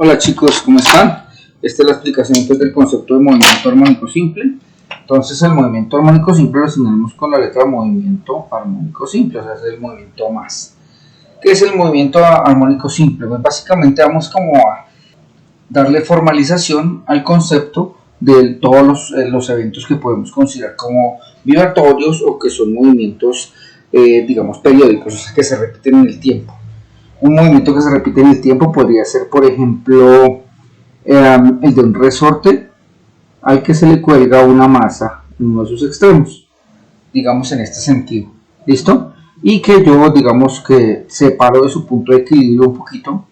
Hola chicos, ¿cómo están? Esta es la explicación pues, del concepto de movimiento armónico simple. Entonces el movimiento armónico simple lo asignamos con la letra movimiento armónico simple, o sea es el movimiento más. ¿Qué es el movimiento armónico simple? Pues básicamente vamos como a darle formalización al concepto de todos los eventos que podemos considerar como vibratorios o que son movimientos digamos periódicos, o sea que se repiten en el tiempo. Un movimiento que se repite en el tiempo podría ser, por ejemplo, el de un resorte al que se le cuelga una masa en uno de sus extremos, digamos en este sentido, ¿listo? Y que yo, digamos que separo de su punto de equilibrio un poquito,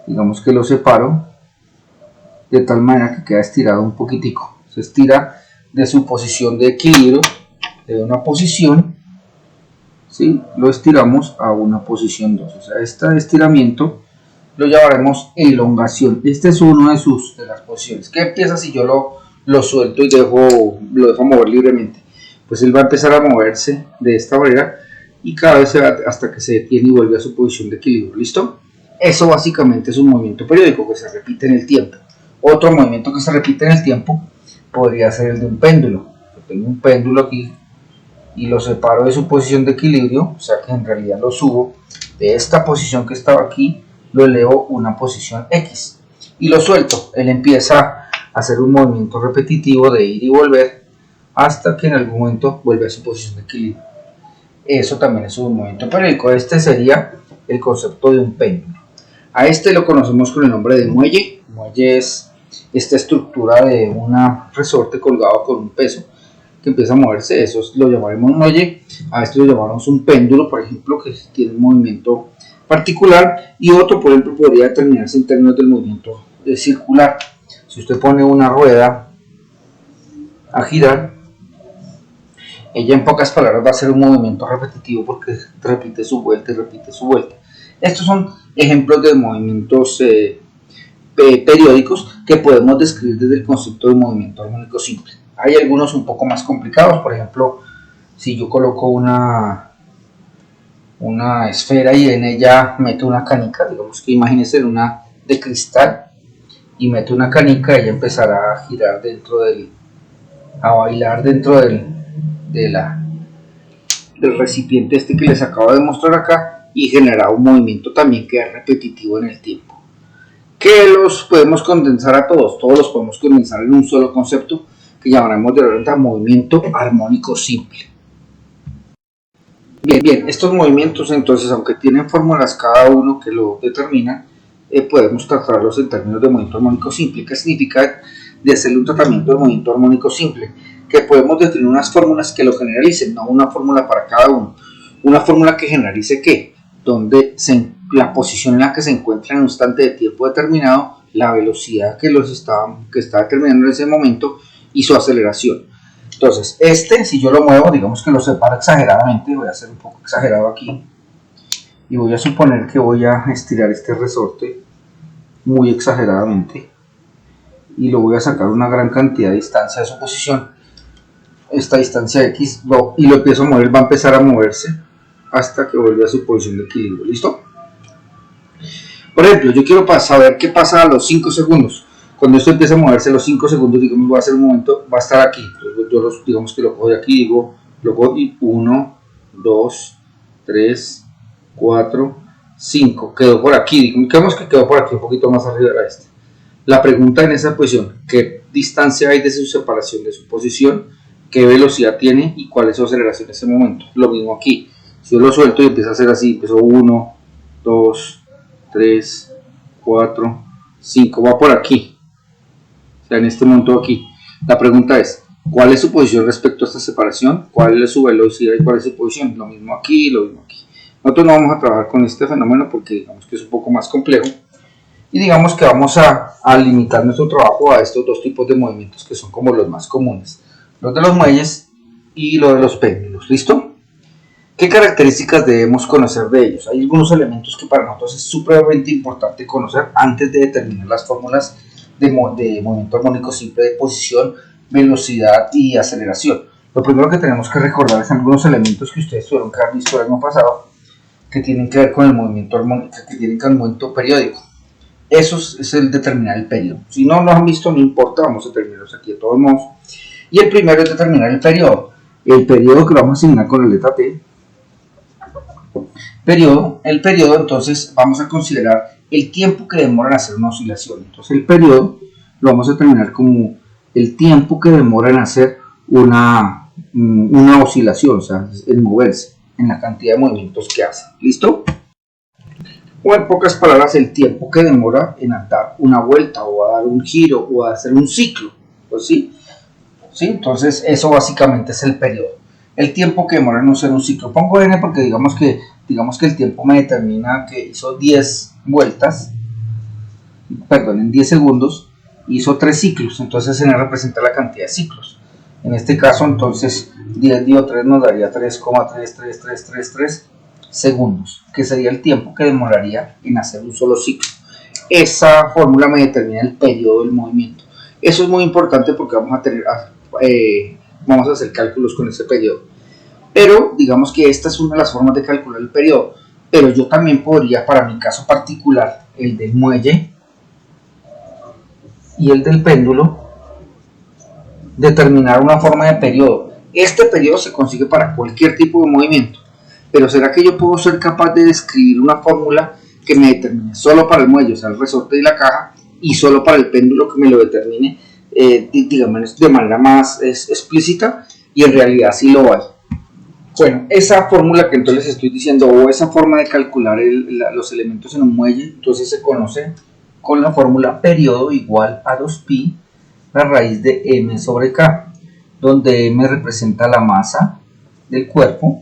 digamos que lo separo de tal manera que queda estirado un poquitico, se estira de su posición de equilibrio, de una posición, ¿sí? Lo estiramos a una posición 2, o sea, este estiramiento lo llamaremos elongación. Este es uno de las posiciones. ¿Qué empieza si yo lo suelto y lo dejo mover libremente? Pues él va a empezar a moverse de esta manera y cada vez se va hasta que se detiene y vuelve a su posición de equilibrio. ¿Listo? Eso básicamente es un movimiento periódico que se repite en el tiempo. Otro movimiento que se repite en el tiempo podría ser el de un péndulo. Yo tengo un péndulo aquí y lo separo de su posición de equilibrio, o sea que en realidad lo subo de esta posición que estaba aquí, lo elevo una posición X y lo suelto. Él empieza a hacer un movimiento repetitivo de ir y volver hasta que en algún momento vuelve a su posición de equilibrio. Eso también es un movimiento periódico. Este sería el concepto de un péndulo. A este lo conocemos con el nombre de muelle. Muelle es esta estructura de un resorte colgado con un peso que empieza a moverse, eso lo llamaremos muelle. A esto lo llamamos un péndulo, por ejemplo, que tiene un movimiento particular, y otro, por ejemplo, podría determinarse en términos del movimiento circular. Si usted pone una rueda a girar, ella en pocas palabras va a ser un movimiento repetitivo porque repite su vuelta y repite su vuelta. Estos son ejemplos de movimientos periódicos que podemos describir desde el concepto de movimiento armónico simple. Hay algunos un poco más complicados, por ejemplo, si yo coloco una esfera y en ella meto una canica, digamos que imagínense una de cristal y meto una canica, ella empezará a girar a bailar dentro del recipiente este que les acabo de mostrar acá y generar un movimiento también que es repetitivo en el tiempo. Que los podemos condensar a todos los podemos condensar en un solo concepto que llamaremos de ahora movimiento armónico simple. Bien, estos movimientos entonces, aunque tienen fórmulas cada uno que lo determinan, podemos tratarlos en términos de movimiento armónico simple. ¿Qué significa de hacerle un tratamiento de movimiento armónico simple? Que podemos definir unas fórmulas que lo generalicen, no una fórmula para cada uno. Una fórmula que generalice ¿qué? Donde la posición en la que se encuentra en un instante de tiempo determinado, la velocidad que está determinando en ese momento y su aceleración. Entonces, si yo lo muevo, digamos que lo separo exageradamente, voy a hacer un poco exagerado aquí, y voy a suponer que voy a estirar este resorte muy exageradamente, y lo voy a sacar una gran cantidad de distancia de su posición, esta distancia X, y lo empiezo a mover, va a empezar a moverse hasta que vuelva a su posición de equilibrio, ¿listo? Por ejemplo, yo quiero saber qué pasa a los 5 segundos. Cuando esto empieza a moverse los 5 segundos, digamos, va a ser un momento, va a estar aquí. Entonces, yo digamos que lo cojo de aquí, lo cojo y 1, 2, 3, 4, 5. Quedó por aquí, digamos que quedó por aquí, un poquito más arriba de este. La pregunta en esa posición, ¿qué distancia hay de su separación de su posición? ¿Qué velocidad tiene? ¿Y cuál es su aceleración en ese momento? Lo mismo aquí. Si yo lo suelto y empieza a hacer así, empezó 1, 2, 3, 4, 5, va por aquí. O sea, en este momento aquí. La pregunta es, ¿cuál es su posición respecto a esta separación? ¿Cuál es su velocidad y cuál es su posición? Lo mismo aquí, lo mismo aquí. Nosotros no vamos a trabajar con este fenómeno porque digamos que es un poco más complejo. Y digamos que vamos a limitar nuestro trabajo a estos dos tipos de movimientos que son como los más comunes. Los de los muelles y los de los péndulos. ¿Listo? ¿Qué características debemos conocer de ellos? Hay algunos elementos que para nosotros es supremamente importante conocer antes de determinar las fórmulas de movimiento armónico simple de posición, velocidad y aceleración. Lo primero que tenemos que recordar es algunos elementos que ustedes tuvieron que haber visto el año pasado que tienen que ver con el movimiento armónico, que tienen que ver con el movimiento periódico. Eso es el determinar el periodo. Si no lo han visto, no importa, vamos a terminarlos aquí de todos modos. Y el primero es determinar el periodo. El periodo que lo vamos a asignar con la letra T. El periodo, entonces vamos a considerar el tiempo que demora en hacer una oscilación. Entonces el periodo lo vamos a determinar como el tiempo que demora en hacer una oscilación, o sea, en moverse, en la cantidad de movimientos que hace. ¿Listo? O en pocas palabras, el tiempo que demora en dar una vuelta o a dar un giro o a hacer un ciclo. Pues sí. ¿Sí? Entonces eso básicamente es el periodo. El tiempo que demora en hacer un ciclo. Pongo n porque digamos que el tiempo me determina que hizo 10 vueltas, perdón, en 10 segundos hizo 3 ciclos, entonces n representa la cantidad de ciclos. En este caso, entonces 10 dividido 3 nos daría 3,33333 segundos, que sería el tiempo que demoraría en hacer un solo ciclo. Esa fórmula me determina el periodo del movimiento. Eso es muy importante porque vamos a hacer cálculos con ese periodo. Pero digamos que esta es una de las formas de calcular el periodo. Pero yo también podría, para mi caso particular, el del muelle y el del péndulo, determinar una forma de periodo. Este periodo se consigue para cualquier tipo de movimiento. Pero ¿será que yo puedo ser capaz de describir una fórmula que me determine solo para el muelle, o sea, el resorte y la caja, y solo para el péndulo que me lo determine, digamos, de manera más explícita? Y en realidad sí lo hay. Bueno, esa fórmula que entonces les estoy diciendo, o esa forma de calcular los elementos en un muelle, entonces se conoce con la fórmula periodo igual a 2pi la raíz de m sobre k, donde m representa la masa del cuerpo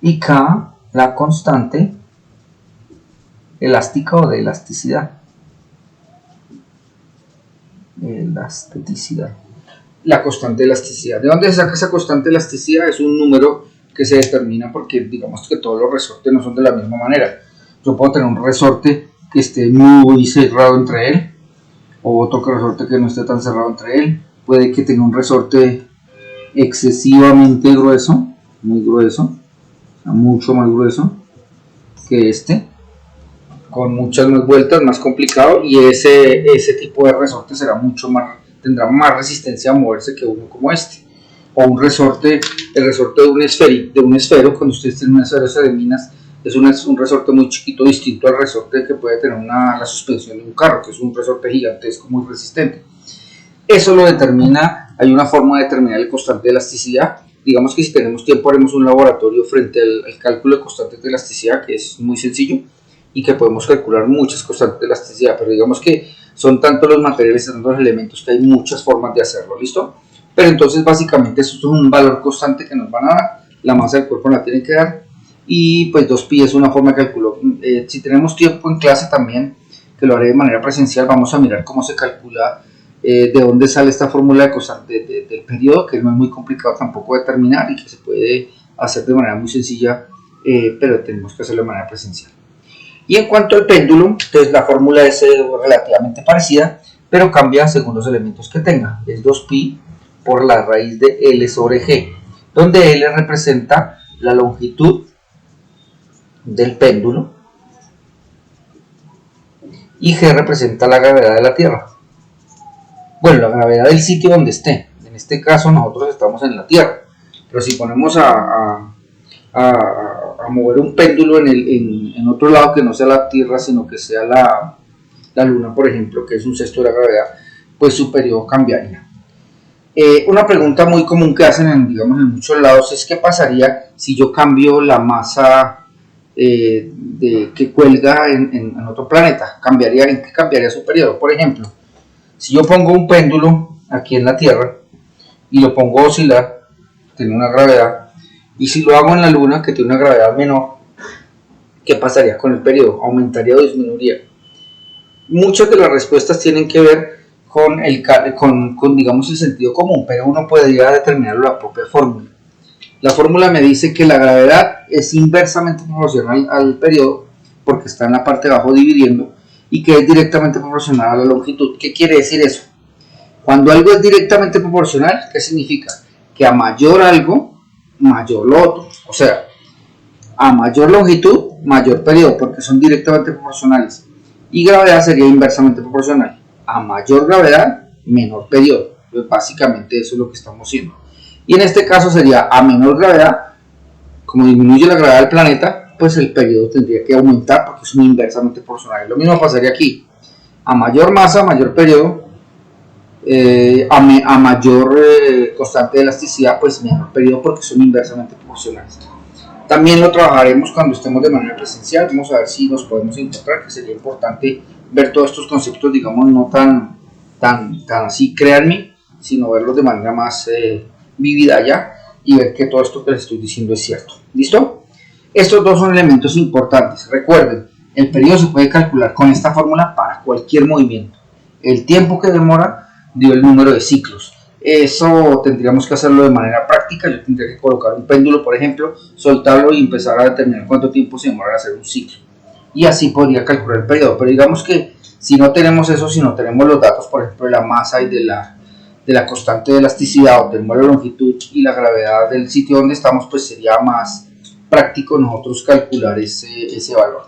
y k la constante elástica o de elasticidad. La constante de elasticidad. ¿De dónde se saca esa constante de elasticidad? Es un número que se determina porque digamos que todos los resortes no son de la misma manera. Yo puedo tener un resorte que esté muy cerrado entre él, o otro resorte que no esté tan cerrado entre él. Puede que tenga un resorte excesivamente grueso, muy grueso, mucho más grueso que este, con muchas más vueltas, más complicado, y ese tipo de resorte tendrá más resistencia a moverse que uno como este. O el resorte de un esfero, cuando ustedes tienen un esfero de minas, es un resorte muy chiquito, distinto al resorte que puede tener la suspensión de un carro, que es un resorte gigantesco muy resistente. Eso lo determina, hay una forma de determinar el constante de elasticidad. Digamos que si tenemos tiempo haremos un laboratorio frente al cálculo de constantes de elasticidad, que es muy sencillo y que podemos calcular muchas constantes de elasticidad, pero digamos que son tanto los materiales y tantos los elementos que hay muchas formas de hacerlo, ¿listo? Pero entonces básicamente eso es un valor constante que nos van a dar, la masa del cuerpo la tienen que dar, y pues 2pi es una forma de cálculo. Si tenemos tiempo en clase también, que lo haré de manera presencial, vamos a mirar cómo se calcula, de dónde sale esta fórmula de constante del periodo, que no es muy complicado tampoco determinar y que se puede hacer de manera muy sencilla, pero tenemos que hacerlo de manera presencial. Y en cuanto al péndulo, entonces la fórmula es relativamente parecida, pero cambia según los elementos que tenga. Es 2pi por la raíz de L sobre G, donde L representa la longitud del péndulo y G representa la gravedad de la Tierra. Bueno, la gravedad del sitio donde esté. En este caso nosotros estamos en la Tierra, pero si ponemos a mover un péndulo en otro lado que no sea la Tierra, sino que sea la Luna, por ejemplo, que es un sexto de la gravedad, pues su periodo cambiaría. Una pregunta muy común que hacen digamos, en muchos lados es qué pasaría si yo cambio la masa que cuelga en otro planeta. ¿En qué cambiaría su periodo? Por ejemplo, si yo pongo un péndulo aquí en la Tierra y lo pongo a oscilar, tiene una gravedad, y si lo hago en la Luna, que tiene una gravedad menor, ¿qué pasaría con el periodo? ¿Aumentaría o disminuiría? Muchas de las respuestas tienen que ver con digamos, el sentido común, pero uno podría determinarlo la propia fórmula. La fórmula me dice que la gravedad es inversamente proporcional al periodo, porque está en la parte de abajo dividiendo, y que es directamente proporcional a la longitud. ¿Qué quiere decir eso? Cuando algo es directamente proporcional, ¿qué significa? Que a mayor algo, mayor lo otro. O sea, a mayor longitud, mayor periodo, porque son directamente proporcionales. Y gravedad sería inversamente proporcional. A mayor gravedad, menor periodo. Pues básicamente eso es lo que estamos haciendo. Y en este caso sería a menor gravedad, como disminuye la gravedad del planeta, pues el periodo tendría que aumentar porque es inversamente proporcional. Lo mismo pasaría aquí. A mayor masa, mayor periodo, a mayor constante de elasticidad, pues menor periodo porque son inversamente proporcionales. También lo trabajaremos cuando estemos de manera presencial. Vamos a ver si nos podemos encontrar, que sería importante ver todos estos conceptos, digamos, no tan así, créanme, sino verlos de manera más vívida ya y ver que todo esto que les estoy diciendo es cierto. ¿Listo? Estos dos son elementos importantes. Recuerden, el periodo se puede calcular con esta fórmula para cualquier movimiento. El tiempo que demora dio el número de ciclos. Eso tendríamos que hacerlo de manera práctica. Yo tendría que colocar un péndulo, por ejemplo, soltarlo y empezar a determinar cuánto tiempo se demora hacer un ciclo. Y así podría calcular el periodo. Pero digamos que si no tenemos eso, si no tenemos los datos, por ejemplo, de la masa y de la constante de elasticidad, o tenemos la longitud y la gravedad del sitio donde estamos, pues sería más práctico nosotros calcular ese valor.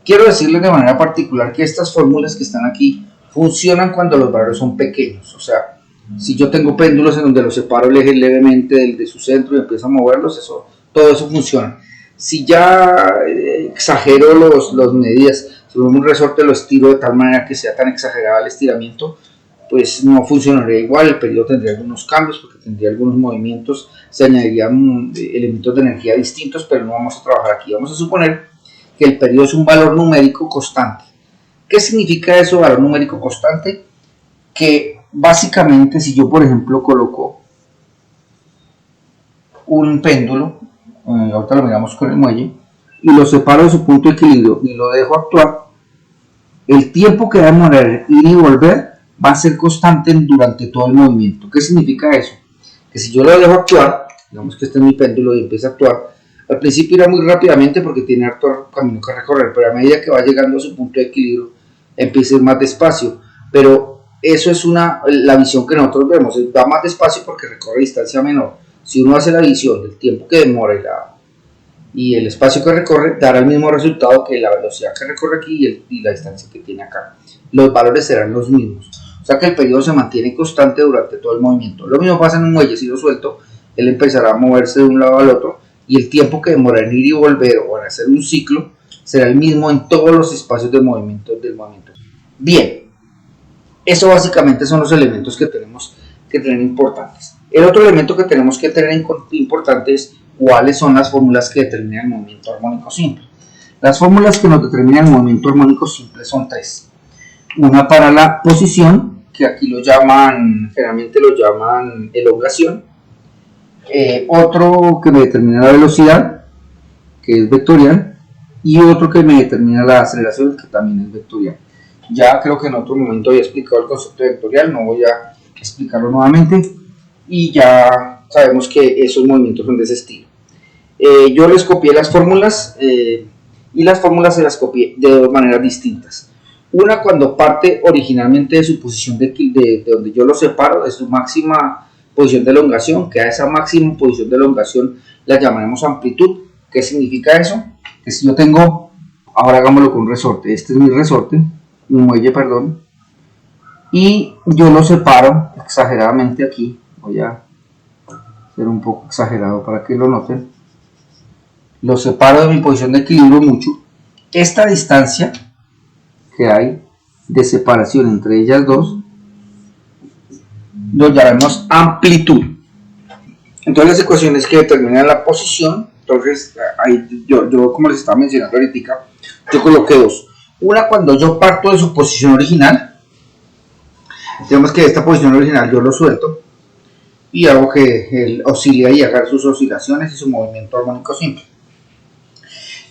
Quiero decirles de manera particular que estas fórmulas que están aquí funcionan cuando los valores son pequeños. O sea, si yo tengo péndulos en donde los separo levemente de su centro y empiezo a moverlos, todo eso funciona. Si ya exagero las medidas, si un resorte lo estiro de tal manera que sea tan exagerado el estiramiento, pues no funcionaría igual. El periodo tendría algunos cambios porque tendría algunos movimientos, se añadirían elementos de energía distintos, pero no vamos a trabajar aquí. Vamos a suponer que el periodo es un valor numérico constante. ¿Qué significa eso, valor numérico constante? Que básicamente si yo, por ejemplo, coloco un péndulo, ahorita lo miramos con el muelle, y lo separo de su punto de equilibrio y lo dejo actuar, el tiempo que va a demorar ir y volver va a ser constante durante todo el movimiento. ¿Qué significa eso? Que si yo lo dejo actuar, digamos que este es mi péndulo y empieza a actuar, al principio irá muy rápidamente porque tiene harto camino que recorrer, pero a medida que va llegando a su punto de equilibrio empieza a ir más despacio. Pero eso es la visión que nosotros vemos, va más despacio porque recorre distancia menor. Si uno hace la visión del tiempo que demora y el espacio que recorre, dará el mismo resultado que la velocidad que recorre aquí y la distancia que tiene acá. Los valores serán los mismos. O sea que el periodo se mantiene constante durante todo el movimiento. Lo mismo pasa en un muelle. Si lo suelto, él empezará a moverse de un lado al otro y el tiempo que demora en ir y volver o en hacer un ciclo será el mismo en todos los espacios de movimiento del movimiento. Bien, eso básicamente son los elementos que tenemos que tener importantes. El otro elemento que tenemos que tener importante es cuáles son las fórmulas que determinan el movimiento armónico simple. Las fórmulas que nos determinan el movimiento armónico simple son tres. Una para la posición, que aquí generalmente lo llaman elongación. Otro que me determina la velocidad, que es vectorial. Y otro que me determina la aceleración, que también es vectorial. Ya creo que en otro momento había explicado el concepto vectorial, no voy a explicarlo nuevamente. Y ya sabemos que esos movimientos son de ese estilo. Yo les copié las fórmulas y las fórmulas se las copié de dos maneras distintas. Una cuando parte originalmente de su posición de donde yo lo separo, de su máxima posición de elongación, que a esa máxima posición de elongación la llamaremos amplitud. ¿Qué significa eso? Que si yo tengo, ahora hagámoslo con un resorte, este es mi resorte, mi muelle, perdón, y yo lo separo exageradamente aquí, voy a ser un poco exagerado para que lo noten, lo separo de mi posición de equilibrio mucho. Esta distancia que hay de separación entre ellas dos lo llamamos amplitud. Entonces las ecuaciones que determinan la posición, entonces ahí yo como les estaba mencionando ahorita, yo coloqué dos. Una cuando yo parto de su posición original, tenemos que esta posición original yo lo suelto y hago que él oscile y haga sus oscilaciones y su movimiento armónico simple.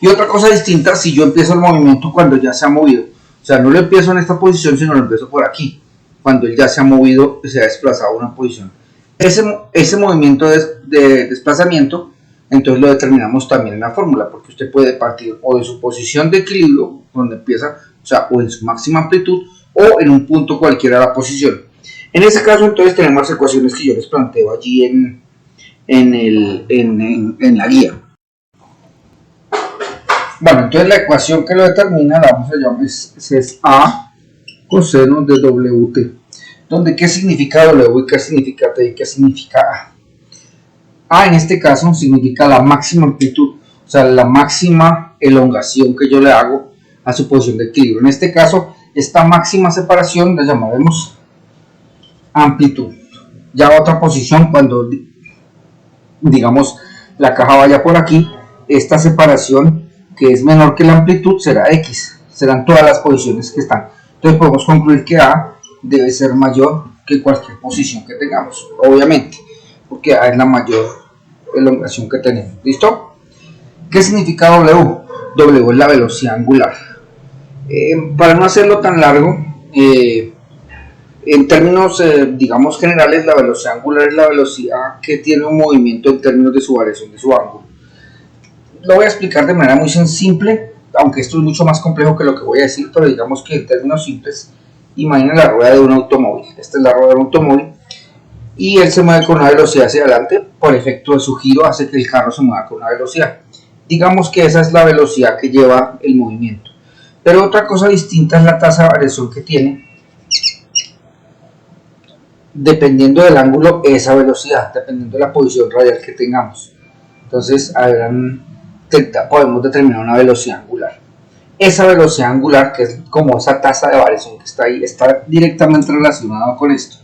Y otra cosa distinta, si yo empiezo el movimiento cuando ya se ha movido, o sea, no lo empiezo en esta posición, sino lo empiezo por aquí, cuando él ya se ha movido, se ha desplazado a una posición. Ese movimiento de desplazamiento, entonces lo determinamos también en la fórmula, porque usted puede partir o de su posición de equilibrio, donde empieza, o sea, o en su máxima amplitud, o en un punto cualquiera de la posición. En ese caso, entonces, tenemos las ecuaciones que yo les planteo allí en la guía. Bueno, entonces la ecuación que lo determina la vamos a llamar es A coseno de WT, donde ¿qué significa W y qué significa T y qué significa A? A en este caso significa la máxima amplitud, o sea, la máxima elongación que yo le hago a su posición de equilibrio. En este caso, esta máxima separación la llamaremos amplitud. Ya otra posición, cuando digamos la caja vaya por aquí, esta separación que es menor que la amplitud será X, serán todas las posiciones que están. Entonces podemos concluir que A debe ser mayor que cualquier posición que tengamos, obviamente, porque A es la mayor elongación que tenemos. ¿Listo? ¿Qué significa W? W es la velocidad angular. Para no hacerlo tan largo, en términos, digamos, generales, la velocidad angular es la velocidad que tiene un movimiento en términos de su variación de su ángulo. Lo voy a explicar de manera muy simple, aunque esto es mucho más complejo que lo que voy a decir, pero digamos que en términos simples, imaginen la rueda de un automóvil. Esta es la rueda de un automóvil y él se mueve con una velocidad hacia adelante, por efecto de su giro hace que el carro se mueva con una velocidad. Digamos que esa es la velocidad que lleva el movimiento. Pero otra cosa distinta es la tasa de variación que tiene, dependiendo del ángulo, esa velocidad, dependiendo de la posición radial que tengamos. Entonces, podemos determinar una velocidad angular. Esa velocidad angular, que es como esa tasa de variación que está ahí, está directamente relacionada con esto.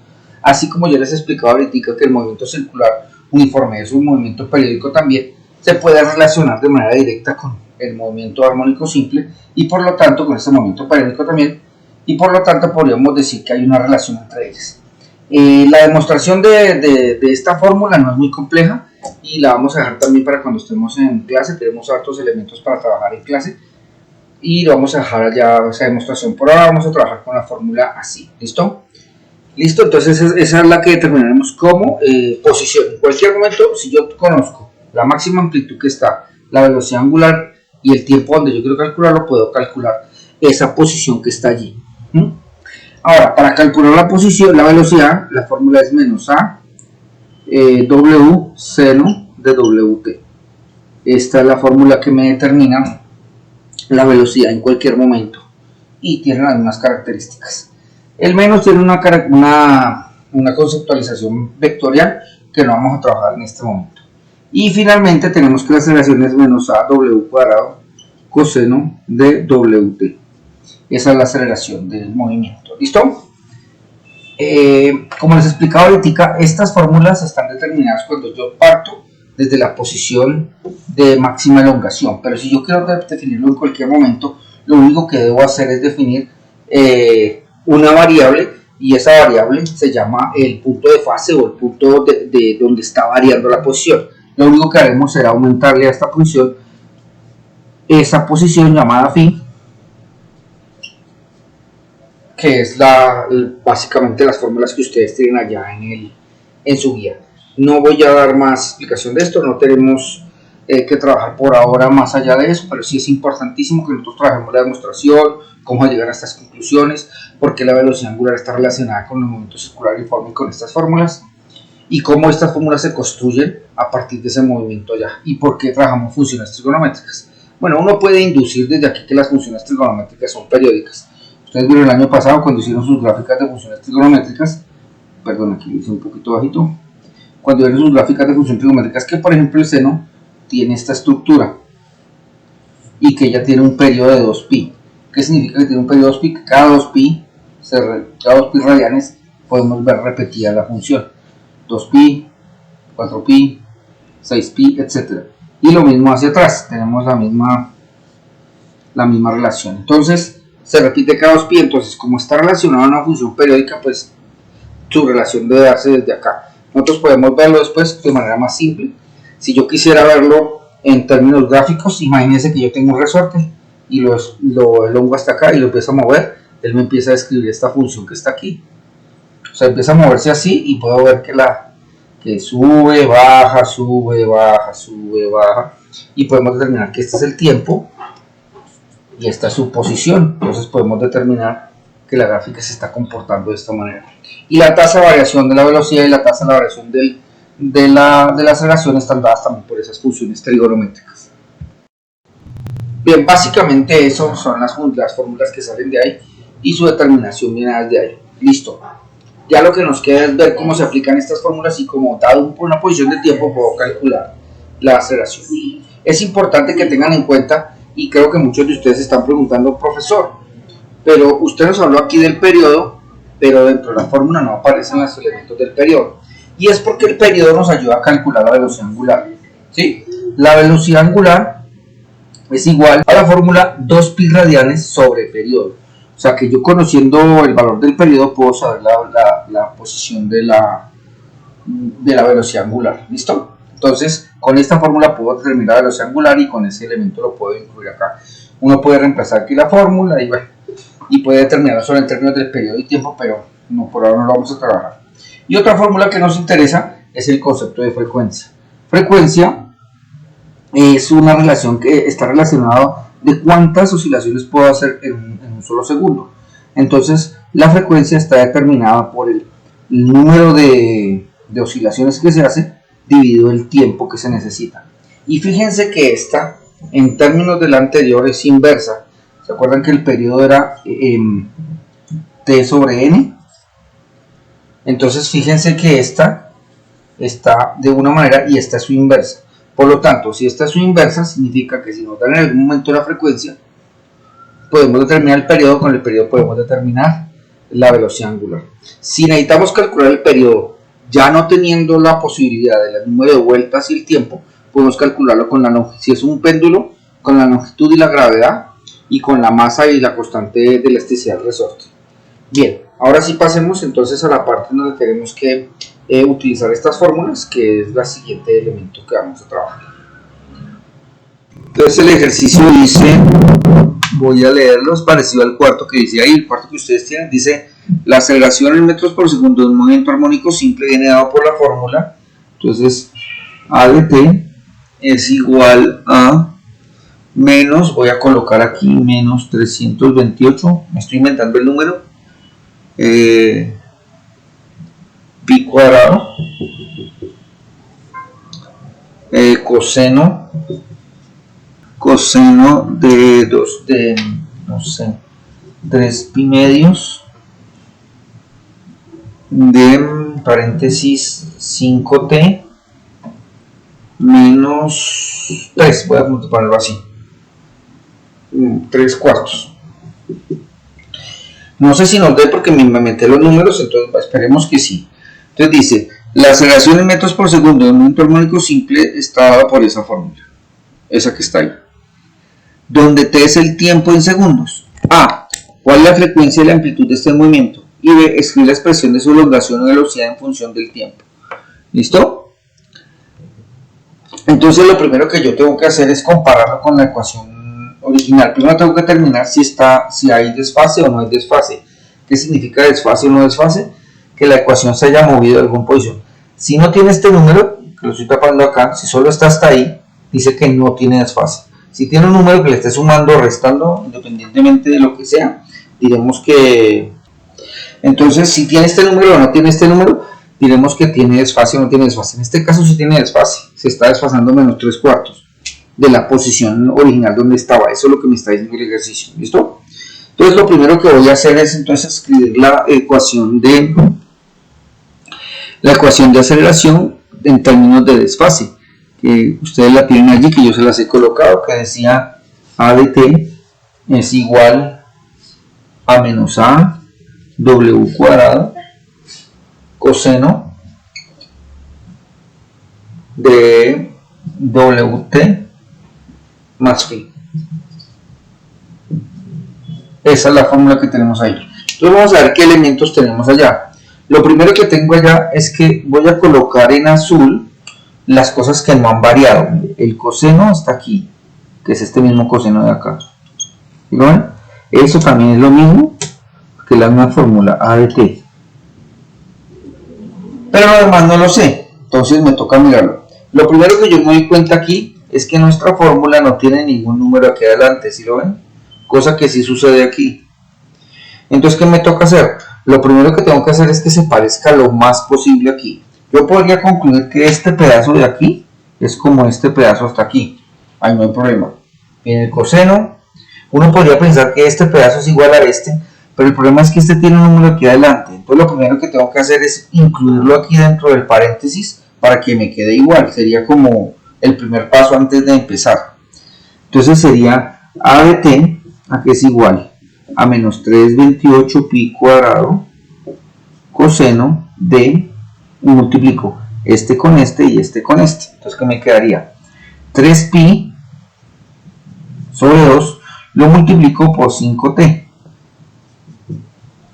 Así como yo les explicaba ahorita que el movimiento circular uniforme es un movimiento periódico también, se puede relacionar de manera directa con el movimiento armónico simple y por lo tanto con este movimiento periódico también, y por lo tanto podríamos decir que hay una relación entre ellas. La demostración de esta fórmula no es muy compleja y la vamos a dejar también para cuando estemos en clase. Tenemos hartos elementos para trabajar en clase y lo vamos a dejar ya esa demostración. Por ahora vamos a trabajar con la fórmula así. ¿Listo? Listo, entonces esa es la que determinaremos como posición. En cualquier momento, si yo conozco la máxima amplitud que está, la velocidad angular y el tiempo donde yo quiero calcularlo, puedo calcular esa posición que está allí. Ahora, para calcular la posición, la velocidad, la fórmula es menos A W seno de WT. Esta es la fórmula que me determina la velocidad en cualquier momento y tiene las mismas características. El menos tiene una conceptualización vectorial que no vamos a trabajar en este momento. Y finalmente tenemos que la aceleración es menos A W cuadrado coseno de WT. Esa es la aceleración del movimiento. ¿Listo? Como les explicaba ahorita, estas fórmulas están determinadas cuando yo parto desde la posición de máxima elongación. Pero si yo quiero definirlo en cualquier momento, lo único que debo hacer es definir una variable, y esa variable se llama el punto de fase o el punto de donde está variando la posición. Lo único que haremos será aumentarle a esta posición esa posición llamada phi, que es básicamente las fórmulas que ustedes tienen allá en su guía. No voy a dar más explicación de esto, no tenemos que trabajar por ahora más allá de eso, pero sí es importantísimo que nosotros trabajemos la demostración, cómo llegar a estas conclusiones, porque la velocidad angular está relacionada con el movimiento circular uniforme y con estas fórmulas, y cómo estas fórmulas se construyen a partir de ese movimiento allá, y por qué trabajamos funciones trigonométricas. Bueno, uno puede inducir desde aquí que las funciones trigonométricas son periódicas. Ustedes vieron el año pasado cuando hicieron sus gráficas de funciones trigonométricas, perdón, aquí lo hice un poquito bajito, cuando vieron sus gráficas de funciones trigonométricas, que por ejemplo el seno tiene esta estructura y que ya tiene un periodo de 2pi. ¿Qué significa que tiene un periodo de 2pi? Que cada 2pi radianes podemos ver repetida la función. 2pi, 4pi, 6pi, etc. Y lo mismo hacia atrás, tenemos la misma relación. Entonces, se repite cada 2pi, entonces como está relacionado a una función periódica, pues su relación debe darse desde acá. Nosotros podemos verlo después de manera más simple. Si yo quisiera verlo en términos gráficos, imagínense que yo tengo un resorte y lo elongo hasta acá y lo empiezo a mover, él me empieza a describir esta función que está aquí. O sea, empieza a moverse así y puedo ver que sube, baja, sube, baja, sube, baja, y podemos determinar que este es el tiempo y esta es su posición. Entonces podemos determinar que la gráfica se está comportando de esta manera. Y la tasa de variación de la velocidad y la tasa de variación de la aceleración están dadas también por esas funciones trigonométricas. Bien, básicamente eso son las fórmulas que salen de ahí y su determinación viene desde ahí. Listo. Ya lo que nos queda es ver cómo se aplican estas fórmulas y como dado una posición de tiempo puedo calcular la aceleración. Es importante que tengan en cuenta, y creo que muchos de ustedes se están preguntando, profesor, pero usted nos habló aquí del periodo, pero dentro de la fórmula no aparecen los elementos del periodo. Y es porque el periodo nos ayuda a calcular la velocidad angular. ¿Sí? La velocidad angular es igual a la fórmula 2pi radianes sobre periodo. O sea que yo conociendo el valor del periodo puedo saber la posición de la velocidad angular. ¿Listo? Entonces con esta fórmula puedo determinar la velocidad angular y con ese elemento lo puedo incluir acá. Uno puede reemplazar aquí la fórmula y bueno, y puede determinar solo en términos del periodo y tiempo, pero no, por ahora no lo vamos a trabajar. Y otra fórmula que nos interesa es el concepto de frecuencia. Frecuencia es una relación que está relacionada de cuántas oscilaciones puedo hacer en un solo segundo. Entonces la frecuencia está determinada por el número de oscilaciones que se hace dividido el tiempo que se necesita. Y fíjense que esta, en términos de la anterior, es inversa. ¿Se acuerdan que el periodo era T sobre N? Entonces fíjense que esta está de una manera y esta es su inversa. Por lo tanto, si esta es su inversa, significa que si nos dan en algún momento la frecuencia, podemos determinar el periodo, con el periodo podemos determinar la velocidad angular. Si necesitamos calcular el periodo, ya no teniendo la posibilidad del número de vueltas y el tiempo, podemos calcularlo con la longitud. Si es un péndulo, con la longitud y la gravedad, y con la masa y la constante de elasticidad del resorte. Bien, ahora sí pasemos entonces a la parte donde tenemos que utilizar estas fórmulas, que es la siguiente elemento que vamos a trabajar. Entonces el ejercicio dice, voy a leerlos parecido al cuarto que dice ahí. El cuarto que ustedes tienen dice: la aceleración en metros por segundo de un movimiento armónico simple viene dado por la fórmula. Entonces a de t es igual a menos, voy a colocar aquí menos 328, me estoy inventando el número, pi cuadrado, coseno de 3 pi medios de paréntesis 5t menos 3, voy a ponerlo así, 3 cuartos. No sé si nos dé porque me inventé los números, entonces esperemos que sí. Entonces dice, la aceleración en metros por segundo de un movimiento armónico simple está dada por esa fórmula, esa que está ahí, donde t es el tiempo en segundos. A, ¿cuál es la frecuencia y la amplitud de este movimiento? Y B, escribe la expresión de su elongación o velocidad en función del tiempo. ¿Listo? Entonces lo primero que yo tengo que hacer es compararlo con la ecuación original. Primero tengo que determinar si hay desfase o no hay desfase. ¿Qué significa desfase o no desfase? Que la ecuación se haya movido de alguna posición. Si no tiene este número, que lo estoy tapando acá, si solo está hasta ahí, dice que no tiene desfase. Si tiene un número que le esté sumando o restando, independientemente de lo que sea, diremos que... Entonces, si tiene este número o no tiene este número, diremos que tiene desfase o no tiene desfase. En este caso sí tiene desfase, se está desfasando menos 3 cuartos de la posición original donde estaba. Eso es lo que me está diciendo el ejercicio. ¿Listo? Entonces lo primero que voy a hacer es entonces escribir la ecuación de aceleración en términos de desfase, que ustedes la tienen allí, que yo se las he colocado, que decía a de t es igual a menos a w cuadrado coseno de wt más phi. Esa es la fórmula que tenemos ahí. Entonces vamos a ver qué elementos tenemos allá. Lo primero que tengo allá es que voy a colocar en azul las cosas que no han variado. El coseno está aquí, que es este mismo coseno de acá. ¿Sí? Eso también es lo mismo que la misma fórmula a de t. Pero lo demás no lo sé, entonces me toca mirarlo. Lo primero que yo me doy cuenta aquí es que nuestra fórmula no tiene ningún número aquí adelante, ¿sí lo ven? Cosa que sí sucede aquí. Entonces, ¿qué me toca hacer? Lo primero que tengo que hacer es que se parezca lo más posible aquí. Yo podría concluir que este pedazo de aquí es como este pedazo hasta aquí. Ahí no hay problema. Viene el coseno. Uno podría pensar que este pedazo es igual a este, pero el problema es que este tiene un número aquí adelante. Entonces lo primero que tengo que hacer es incluirlo aquí dentro del paréntesis para que me quede igual. Sería como el primer paso antes de empezar. Entonces sería a de t, a que es igual a menos 328 pi cuadrado coseno de, y multiplico este con este y este con este. Entonces, ¿qué me quedaría? 3 pi sobre 2 lo multiplico por 5t,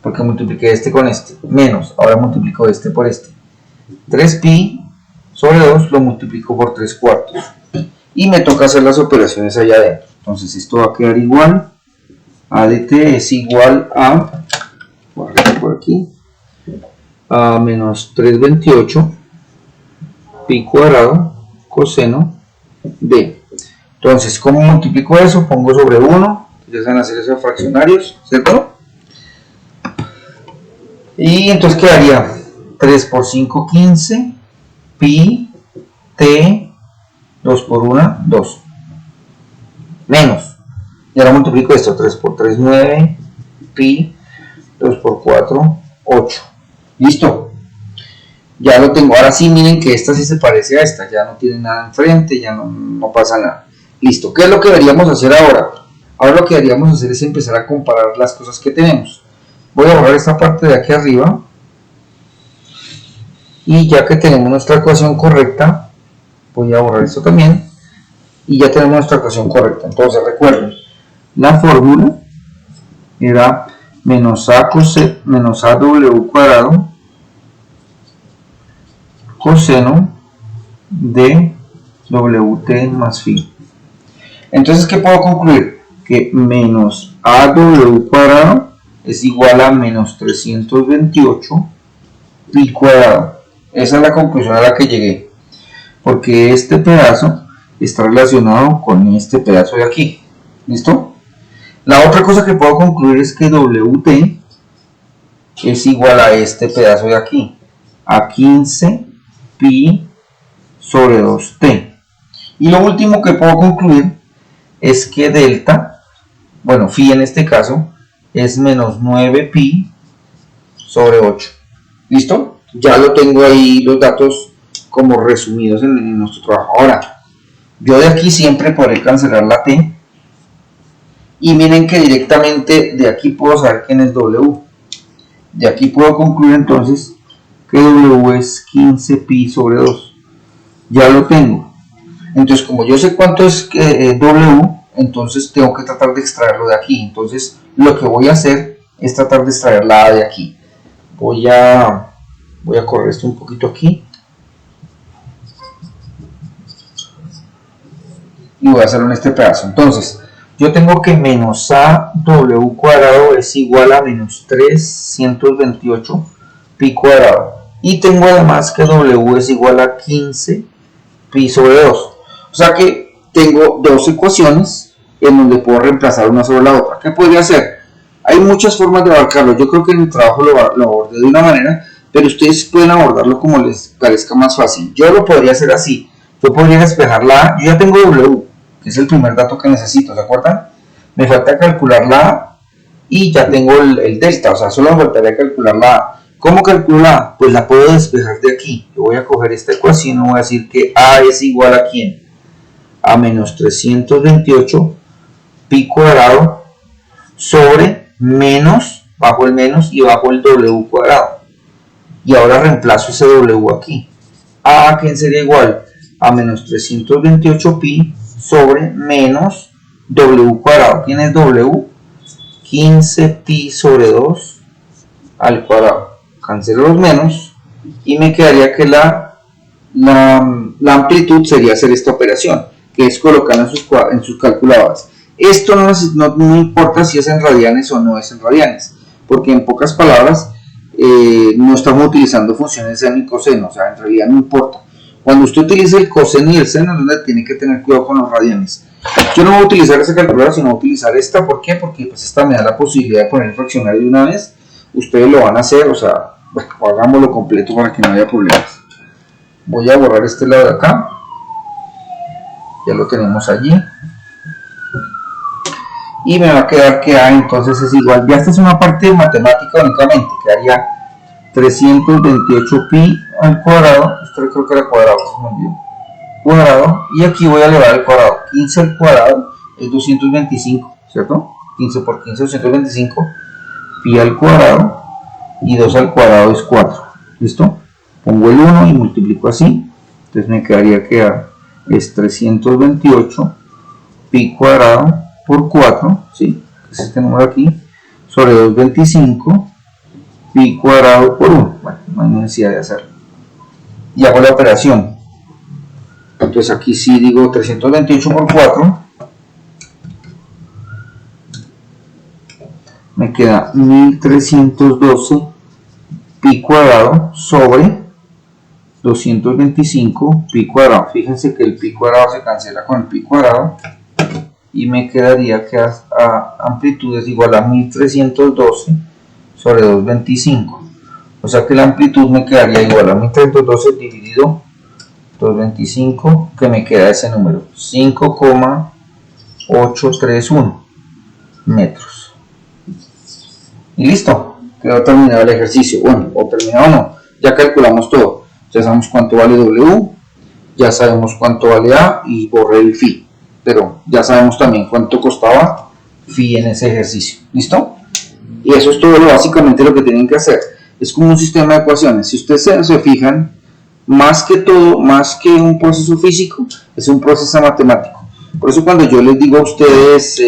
porque multipliqué este con este, menos, ahora multiplico este por este. 3 pi sobre 2 lo multiplico por 3 cuartos. Y me toca hacer las operaciones allá adentro. Entonces esto va a quedar igual, a de t es igual a, voy a dejar por aquí, a menos 328 pi cuadrado coseno de. Entonces, ¿cómo multiplico eso? Pongo sobre 1, ya saben hacer esos fraccionarios, ¿cierto? Y entonces quedaría 3 por 5, 15, pi, t, 2 por 1, 2. Menos. Y ahora multiplico esto, 3 por 3, 9, pi, 2 por 4, 8. ¿Listo? Ya lo tengo. Ahora sí, miren que esta sí se parece a esta. Ya no tiene nada enfrente, ya no pasa nada. Listo. ¿Qué es lo que deberíamos hacer ahora? Ahora lo que deberíamos hacer es empezar a comparar las cosas que tenemos. Voy a borrar esta parte de aquí arriba. Y ya que tenemos nuestra ecuación correcta, voy a borrar esto también. Y ya tenemos nuestra ecuación correcta. Entonces recuerden, la fórmula era menos AW cuadrado coseno de WT más phi. Entonces, ¿qué puedo concluir? Que menos AW cuadrado es igual a menos 328 pi cuadrado. Esa es la conclusión a la que llegué. Porque este pedazo está relacionado con este pedazo de aquí. ¿Listo? La otra cosa que puedo concluir es que WT es igual a este pedazo de aquí, a 15 pi sobre 2t. Y lo último que puedo concluir es que delta, bueno, phi en este caso, es menos 9 pi sobre 8. ¿Listo? Ya lo tengo ahí los datos como resumidos en nuestro trabajo. Ahora, yo de aquí siempre podré cancelar la t. Y miren que directamente de aquí puedo saber quién es W. De aquí puedo concluir entonces que W es 15 pi sobre 2. Ya lo tengo. Entonces, como yo sé cuánto es W, entonces tengo que tratar de extraerlo de aquí. Entonces, lo que voy a hacer es tratar de extraer la A de aquí. Voy a correr esto un poquito aquí. Y voy a hacerlo en este pedazo. Entonces, yo tengo que menos AW cuadrado es igual a menos 328 pi cuadrado. Y tengo además que W es igual a 15 pi sobre 2. O sea que tengo dos ecuaciones en donde puedo reemplazar una sobre la otra. ¿Qué podría hacer? Hay muchas formas de abarcarlo. Yo creo que en el trabajo lo abordé de una manera, pero ustedes pueden abordarlo como les parezca más fácil. Yo lo podría hacer así. Yo podría despejar la A. Yo ya tengo W, que es el primer dato que necesito, ¿se acuerdan? Me falta calcular la A y ya tengo el delta, o sea, solo me faltaría calcular la A. ¿Cómo calculo la A? Pues la puedo despejar de aquí. Yo voy a coger esta ecuación y voy a decir que A es igual a ¿quién? A menos 328 pi cuadrado sobre menos, bajo el menos y bajo el W cuadrado. Y ahora reemplazo ese W aquí. A ¿quién sería igual? A menos 328 pi sobre menos W cuadrado. ¿Quién es W? 15 pi sobre 2 al cuadrado. Cancelo los menos y me quedaría que la amplitud sería hacer esta operación, que es colocarla en sus calculadoras. Esto no importa si es en radianes o no es en radianes, porque en pocas palabras no estamos utilizando funciones seno y coseno, o sea, en realidad no importa. Cuando usted utilice el coseno y el seno es donde tiene que tener cuidado con los radianes. Yo no voy a utilizar esa calculadora, sino voy a utilizar esta. ¿Por qué? Porque pues esta me da la posibilidad de poner el fraccionario de una vez. Ustedes lo van a hacer, o sea, bueno, hagámoslo completo para que no haya problemas. Voy a borrar este lado de acá. Ya lo tenemos allí. y me va a quedar que A entonces es igual, ya esta es una parte matemática únicamente, quedaría 328 pi al cuadrado, esto creo que era cuadrado, cuadrado, y aquí voy a elevar el cuadrado, 15 al cuadrado es 225, ¿cierto? 15 por 15 225, pi al cuadrado, y 2 al cuadrado es 4, ¿listo? Pongo el 1 y multiplico así, entonces me quedaría que A es 328 pi cuadrado por 4, ¿sí? Es este número aquí, sobre 225 pi cuadrado por 1. Bueno, no hay necesidad de hacerlo. Y hago la operación. Entonces aquí sí digo 328 por 4. Me queda 1312 pi cuadrado sobre 225 pi cuadrado. Fíjense que el pi cuadrado se cancela con el pi cuadrado. Y me quedaría que a amplitud es igual a 1312 sobre 225. O sea que la amplitud me quedaría igual a 1312 dividido 225, que me queda ese número, 5,831 metros. Y listo, quedó terminado el ejercicio. Bueno, o terminado no, ya calculamos todo. Ya sabemos cuánto vale W, ya sabemos cuánto vale A y borré el phi. Pero ya sabemos también cuánto costaba phi en ese ejercicio. ¿Listo? Y eso es todo básicamente lo que tienen que hacer. Es como un sistema de ecuaciones. Si ustedes se fijan, más que todo, más que un proceso físico, es un proceso matemático. Por eso cuando yo les digo a ustedes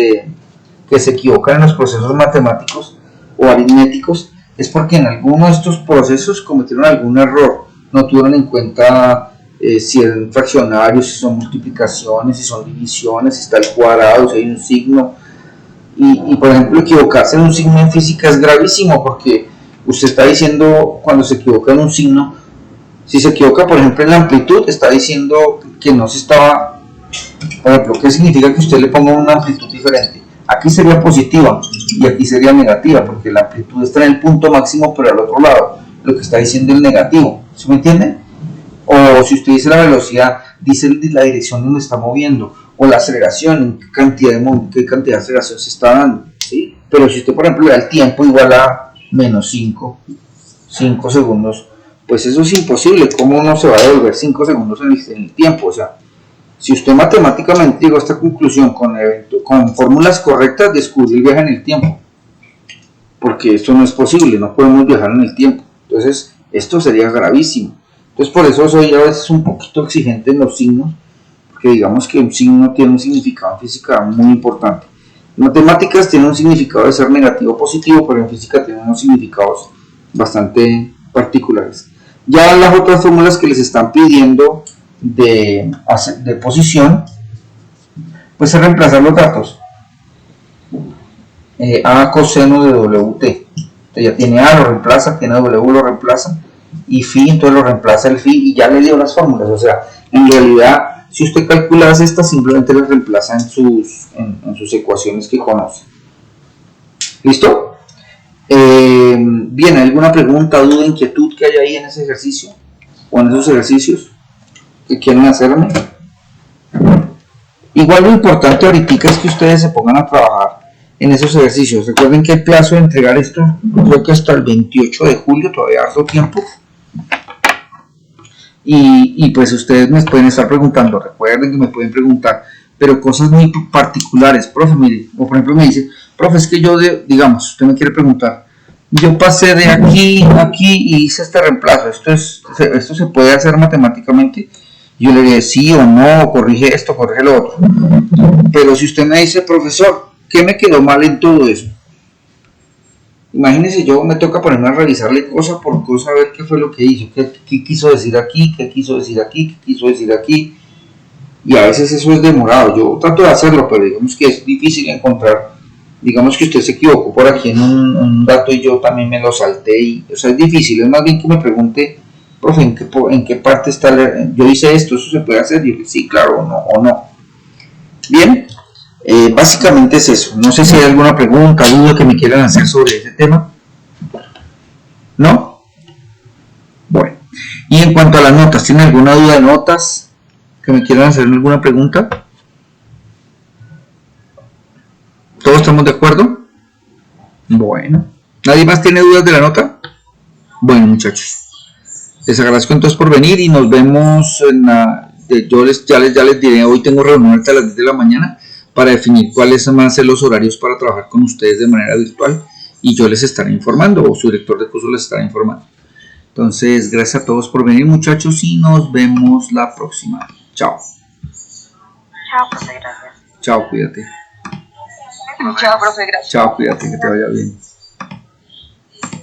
que se equivocan en los procesos matemáticos o aritméticos, es porque en alguno de estos procesos cometieron algún error. No tuvieron en cuenta si son fraccionarios, si son multiplicaciones, si son divisiones, si está el cuadrado, si hay un signo. Y por ejemplo, equivocarse en un signo en física es gravísimo, porque usted está diciendo, cuando se equivoca en un signo, si se equivoca por ejemplo en la amplitud, está diciendo que no se estaba, por ejemplo, ¿qué significa que usted le ponga una amplitud diferente? Aquí sería positiva y aquí sería negativa, porque la amplitud está en el punto máximo, pero al otro lado lo que está diciendo es negativo. ¿Sí me entienden? O si usted dice la velocidad, dice la dirección donde está moviendo, o la aceleración, en qué cantidad de aceleración se está dando, ¿sí? Pero si usted por ejemplo le da el tiempo igual a menos 5 segundos, pues eso es imposible. ¿Cómo uno se va a devolver 5 segundos en el tiempo? O sea, si usted matemáticamente llegó a esta conclusión con fórmulas correctas, descubrió el viaje en el tiempo, porque esto no es posible, no podemos viajar en el tiempo. Entonces esto sería gravísimo. Entonces por eso soy a veces un poquito exigente en los signos, porque digamos que un signo tiene un significado en física muy importante. En matemáticas tiene un significado de ser negativo o positivo, pero en física tiene unos significados bastante particulares. Ya las otras fórmulas que les están pidiendo de posición, pues se reemplazan los datos. A coseno de WT. Entonces ya tiene A, lo reemplaza, tiene W, lo reemplaza, y phi, entonces lo reemplaza el phi y ya le dio las fórmulas. O sea, en realidad, si usted calcula estas, simplemente las reemplaza en sus ecuaciones que conoce. ¿Listo? Bien, ¿alguna pregunta, duda, inquietud que hay ahí en ese ejercicio? ¿O en esos ejercicios que quieren hacerme? Igual lo importante ahorita es que ustedes se pongan a trabajar en esos ejercicios. Recuerden que el plazo de entregar esto, creo que hasta el 28 de julio, todavía harto tiempo. Y pues ustedes me pueden estar preguntando, recuerden que me pueden preguntar, pero cosas muy particulares. Profe, mire, o por ejemplo me dice, profe, es que yo, digamos, usted me quiere preguntar, yo pasé de aquí a aquí y hice este reemplazo, esto se puede hacer matemáticamente. Yo le diré sí o no, corrige esto, corrige lo otro. Pero si usted me dice, profesor, ¿qué me quedó mal en todo eso? Imagínese, yo me toca ponerme a revisarle cosa por cosa, a ver qué fue lo que hizo, qué quiso decir aquí, qué quiso decir aquí, qué quiso decir aquí. Y a veces eso es demorado. Yo trato de hacerlo, pero digamos que es difícil encontrar. Digamos que usted se equivocó por aquí en un dato y yo también me lo salté. O sea, es difícil. Es más bien que me pregunte, profe, ¿en qué parte está? Yo hice esto, ¿eso se puede hacer? Yo dije, sí, claro, o no. Bien, básicamente es eso. No sé si hay alguna pregunta, duda que me quieran hacer sobre ese tema. ¿No? Bueno. Y en cuanto a las notas, ¿tienen alguna duda de notas? ¿Que me quieran hacer alguna pregunta? ¿Todos estamos de acuerdo? Bueno. ¿Nadie más tiene dudas de la nota? Bueno, muchachos. Les agradezco entonces por venir y nos vemos en la... ya les diré, hoy tengo reunión hasta las 10 de la mañana para definir cuáles van a ser los horarios para trabajar con ustedes de manera virtual y yo les estaré informando o su director de curso les estará informando. Entonces, gracias a todos por venir, muchachos, y nos vemos la próxima. Chao. Chao, profe, gracias. Chao, cuídate. Chao, profe, gracias. Chao, cuídate, que te vaya bien.